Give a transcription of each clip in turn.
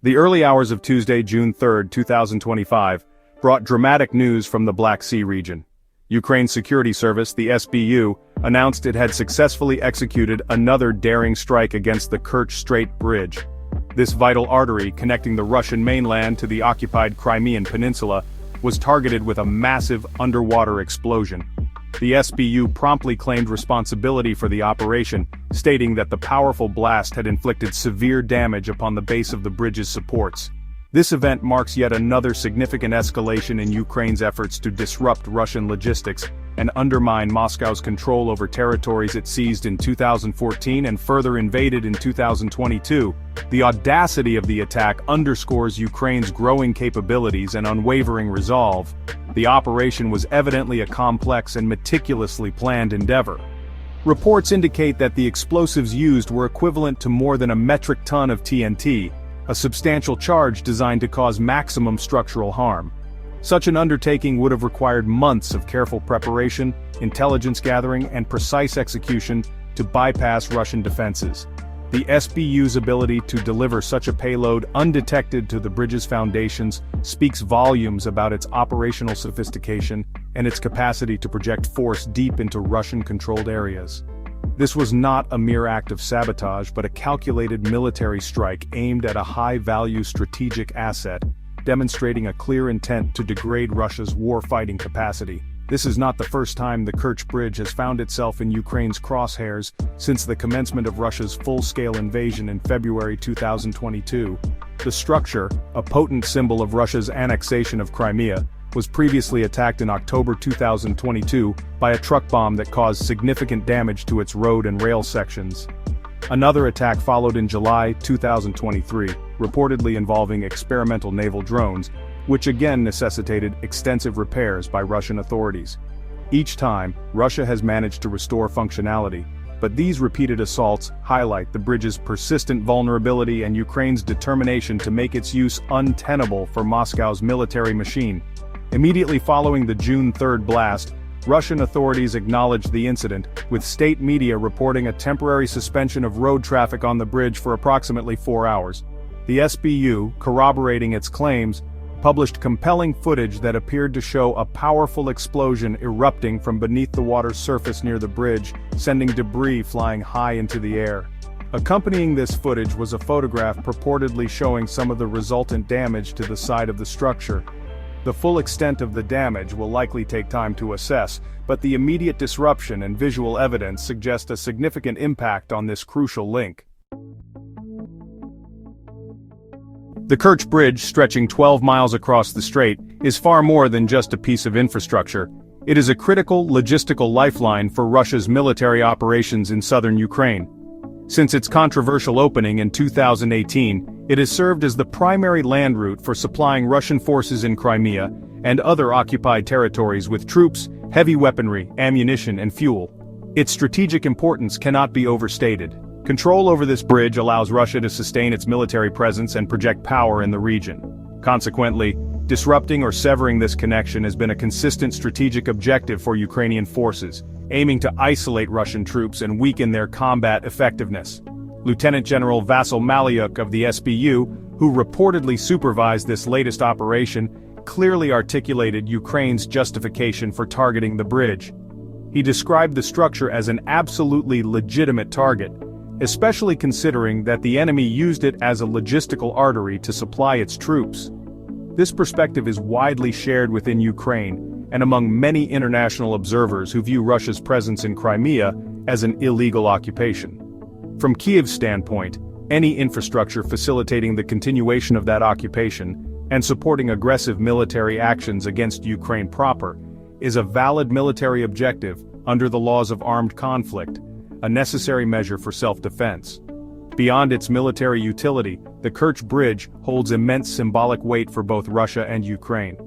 The early hours of Tuesday, June 3, 2025, brought dramatic news from the Black Sea region. Ukraine's security service, the SBU, announced it had successfully executed another daring strike against the Kerch Strait Bridge. This vital artery connecting the Russian mainland to the occupied Crimean peninsula was targeted with a massive underwater explosion. The SBU promptly claimed responsibility for the operation, stating that the powerful blast had inflicted severe damage upon the base of the bridge's supports. This event marks yet another significant escalation in Ukraine's efforts to disrupt Russian logistics and undermine Moscow's control over territories it seized in 2014 and further invaded in 2022. The audacity of the attack underscores Ukraine's growing capabilities and unwavering resolve. The operation was evidently a complex and meticulously planned endeavor. Reports indicate that the explosives used were equivalent to more than a metric ton of TNT, a substantial charge designed to cause maximum structural harm. Such an undertaking would have required months of careful preparation, intelligence gathering, and precise execution to bypass Russian defenses. The SBU's ability to deliver such a payload undetected to the bridge's foundations speaks volumes about its operational sophistication and its capacity to project force deep into Russian-controlled areas. This was not a mere act of sabotage but a calculated military strike aimed at a high-value strategic asset, demonstrating a clear intent to degrade Russia's war-fighting capacity. This is not the first time the Kerch Bridge has found itself in Ukraine's crosshairs since the commencement of Russia's full-scale invasion in February 2022. The structure, a potent symbol of Russia's annexation of Crimea, was previously attacked in October 2022 by a truck bomb that caused significant damage to its road and rail sections. Another attack followed in July 2023, reportedly involving experimental naval drones, which again necessitated extensive repairs by Russian authorities. Each time, Russia has managed to restore functionality, but these repeated assaults highlight the bridge's persistent vulnerability and Ukraine's determination to make its use untenable for Moscow's military machine. Immediately following the June 3 blast, Russian authorities acknowledged the incident, with state media reporting a temporary suspension of road traffic on the bridge for approximately 4 hours. The SBU, corroborating its claims, published compelling footage that appeared to show a powerful explosion erupting from beneath the water's surface near the bridge, sending debris flying high into the air. Accompanying this footage was a photograph purportedly showing some of the resultant damage to the side of the structure. The full extent of the damage will likely take time to assess, but the immediate disruption and visual evidence suggest a significant impact on this crucial link. The Kerch Bridge, stretching 12 miles across the strait, is far more than just a piece of infrastructure. It is a critical logistical lifeline for Russia's military operations in southern Ukraine. Since its controversial opening in 2018, it has served as the primary land route for supplying Russian forces in Crimea and other occupied territories with troops, heavy weaponry, ammunition, and fuel. Its strategic importance cannot be overstated. Control over this bridge allows Russia to sustain its military presence and project power in the region. Consequently, disrupting or severing this connection has been a consistent strategic objective for Ukrainian forces, aiming to isolate Russian troops and weaken their combat effectiveness. Lieutenant General Vasyl Malyuk of the SBU, who reportedly supervised this latest operation, clearly articulated Ukraine's justification for targeting the bridge. He described the structure as an absolutely legitimate target, especially considering that the enemy used it as a logistical artery to supply its troops. This perspective is widely shared within Ukraine and among many international observers who view Russia's presence in Crimea as an illegal occupation. From Kiev's standpoint, any infrastructure facilitating the continuation of that occupation and supporting aggressive military actions against Ukraine proper is a valid military objective under the laws of armed conflict, a necessary measure for self-defense. Beyond its military utility, the Kerch Bridge holds immense symbolic weight for both Russia and Ukraine.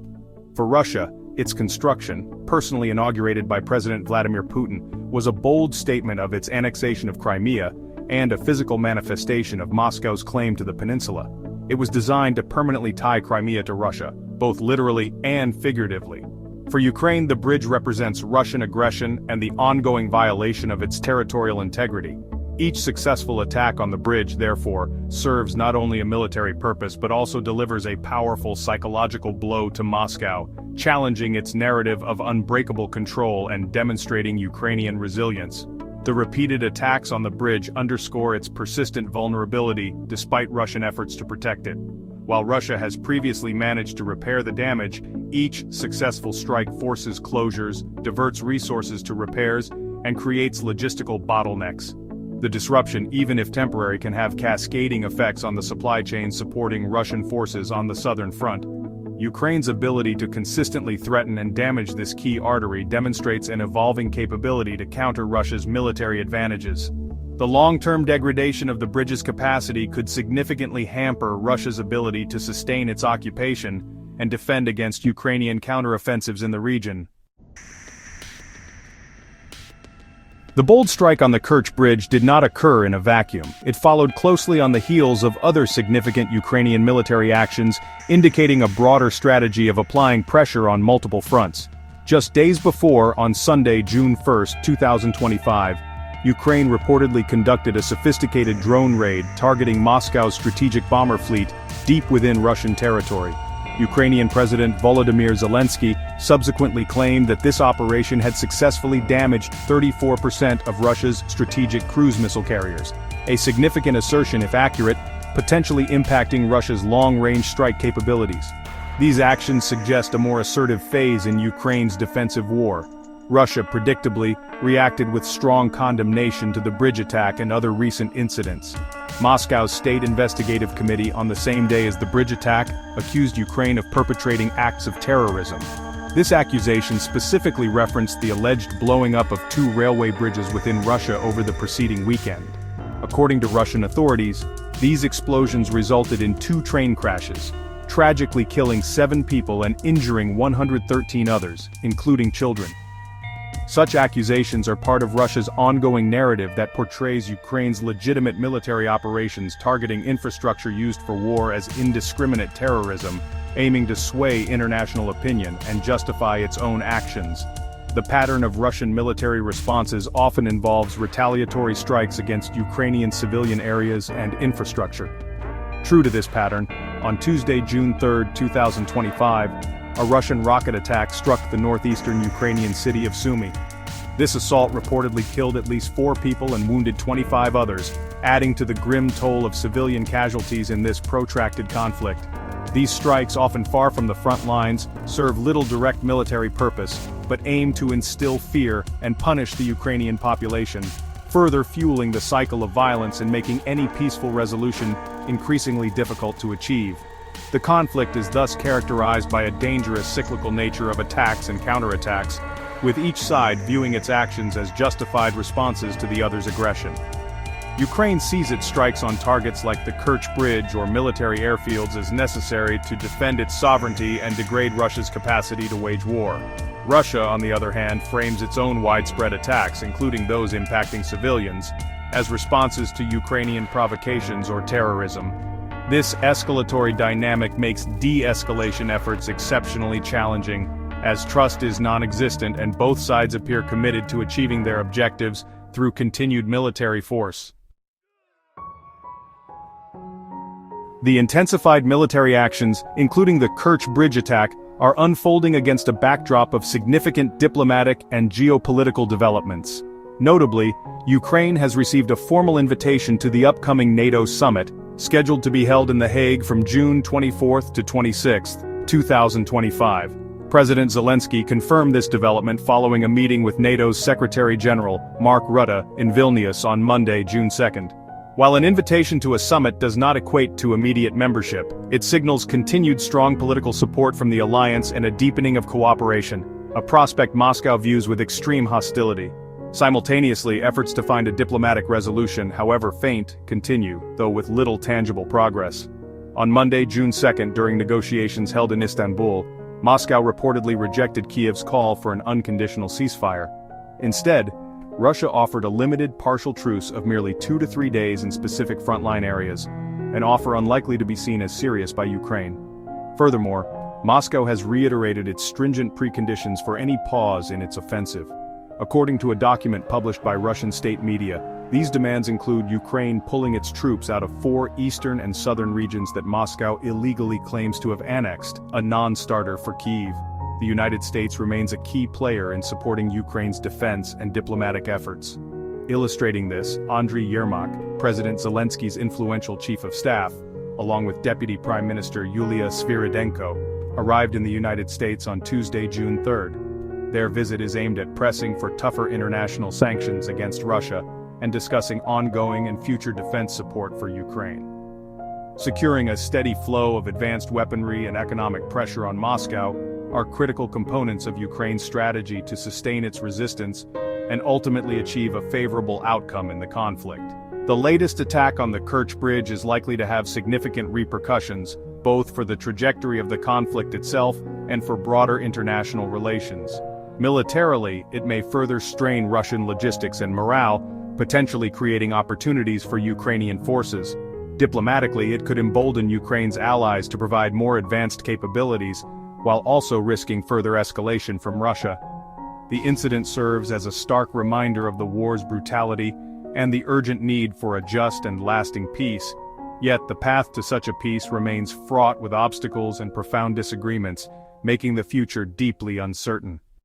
For Russia, its construction, personally inaugurated by President Vladimir Putin, was a bold statement of its annexation of Crimea and a physical manifestation of Moscow's claim to the peninsula. It was designed to permanently tie Crimea to Russia, both literally and figuratively. For Ukraine, the bridge represents Russian aggression and the ongoing violation of its territorial integrity. Each successful attack on the bridge, therefore, serves not only a military purpose but also delivers a powerful psychological blow to Moscow, challenging its narrative of unbreakable control and demonstrating Ukrainian resilience. The repeated attacks on the bridge underscore its persistent vulnerability despite Russian efforts to protect it. While Russia has previously managed to repair the damage, each successful strike forces closures, diverts resources to repairs, and creates logistical bottlenecks. The disruption, even if temporary, can have cascading effects on the supply chain supporting Russian forces on the southern front. Ukraine's ability to consistently threaten and damage this key artery demonstrates an evolving capability to counter Russia's military advantages. The long-term degradation of the bridge's capacity could significantly hamper Russia's ability to sustain its occupation and defend against Ukrainian counteroffensives in the region. The bold strike on the Kerch bridge did not occur in a vacuum. It followed closely on the heels of other significant Ukrainian military actions, indicating a broader strategy of applying pressure on multiple fronts. Just days before, on Sunday, June 1, 2025, Ukraine reportedly conducted a sophisticated drone raid targeting Moscow's strategic bomber fleet deep within Russian territory. Ukrainian President Volodymyr Zelensky subsequently claimed that this operation had successfully damaged 34% of Russia's strategic cruise missile carriers, a significant assertion if accurate, potentially impacting Russia's long-range strike capabilities. These actions suggest a more assertive phase in Ukraine's defensive war. Russia predictably reacted with strong condemnation to the bridge attack and other recent incidents. Moscow's State Investigative Committee on the same day as the bridge attack accused Ukraine of perpetrating acts of terrorism. This accusation specifically referenced the alleged blowing up of 2 railway bridges within Russia over the preceding weekend. According to Russian authorities, these explosions resulted in 2 train crashes, tragically killing 7 people and injuring 113 others, including children. Such accusations are part of Russia's ongoing narrative that portrays Ukraine's legitimate military operations targeting infrastructure used for war as indiscriminate terrorism, aiming to sway international opinion and justify its own actions. The pattern of Russian military responses often involves retaliatory strikes against Ukrainian civilian areas and infrastructure. True to this pattern, on Tuesday, June 3, 2025, a Russian rocket attack struck the northeastern Ukrainian city of Sumy. This assault reportedly killed at least 4 people and wounded 25 others, adding to the grim toll of civilian casualties in this protracted conflict. These strikes, often far from the front lines, serve little direct military purpose, but aim to instill fear and punish the Ukrainian population, further fueling the cycle of violence and making any peaceful resolution increasingly difficult to achieve. The conflict is thus characterized by a dangerous cyclical nature of attacks and counterattacks, with each side viewing its actions as justified responses to the other's aggression. Ukraine sees its strikes on targets like the Kerch Bridge or military airfields as necessary to defend its sovereignty and degrade Russia's capacity to wage war. Russia, on the other hand, frames its own widespread attacks, including those impacting civilians, as responses to Ukrainian provocations or terrorism. This escalatory dynamic makes de-escalation efforts exceptionally challenging, as trust is non-existent and both sides appear committed to achieving their objectives through continued military force. The intensified military actions, including the Kerch Bridge attack, are unfolding against a backdrop of significant diplomatic and geopolitical developments. Notably, Ukraine has received a formal invitation to the upcoming NATO summit, scheduled to be held in The Hague from June 24 to 26, 2025. President Zelensky confirmed this development following a meeting with NATO's Secretary-General, Mark Rutte, in Vilnius on Monday, June 2. While an invitation to a summit does not equate to immediate membership, it signals continued strong political support from the alliance and a deepening of cooperation, a prospect Moscow views with extreme hostility. Simultaneously, efforts to find a diplomatic resolution, however faint, continue, though with little tangible progress. On Monday, June 2, during negotiations held in Istanbul, Moscow reportedly rejected Kyiv's call for an unconditional ceasefire. Instead, Russia offered a limited partial truce of merely 2 to 3 days in specific frontline areas, an offer unlikely to be seen as serious by Ukraine. Furthermore, Moscow has reiterated its stringent preconditions for any pause in its offensive. According to a document published by Russian state media, These demands include Ukraine pulling its troops out of 4 eastern and southern regions that Moscow illegally claims to have annexed, a non-starter for Kyiv. The United States remains a key player in supporting Ukraine's defense and diplomatic efforts. Illustrating this, Andriy Yermak, President Zelensky's influential chief of staff, along with Deputy Prime Minister Yulia Sviridenko, arrived in the United States on Tuesday, June 3rd. Their visit is aimed at pressing for tougher international sanctions against Russia and discussing ongoing and future defense support for Ukraine. Securing a steady flow of advanced weaponry and economic pressure on Moscow are critical components of Ukraine's strategy to sustain its resistance and ultimately achieve a favorable outcome in the conflict. The latest attack on the Kerch bridge is likely to have significant repercussions, both for the trajectory of the conflict itself and for broader international relations. Militarily, it may further strain Russian logistics and morale, potentially creating opportunities for Ukrainian forces. Diplomatically, it could embolden Ukraine's allies to provide more advanced capabilities, while also risking further escalation from Russia. The incident serves as a stark reminder of the war's brutality and the urgent need for a just and lasting peace. Yet the path to such a peace remains fraught with obstacles and profound disagreements, making the future deeply uncertain.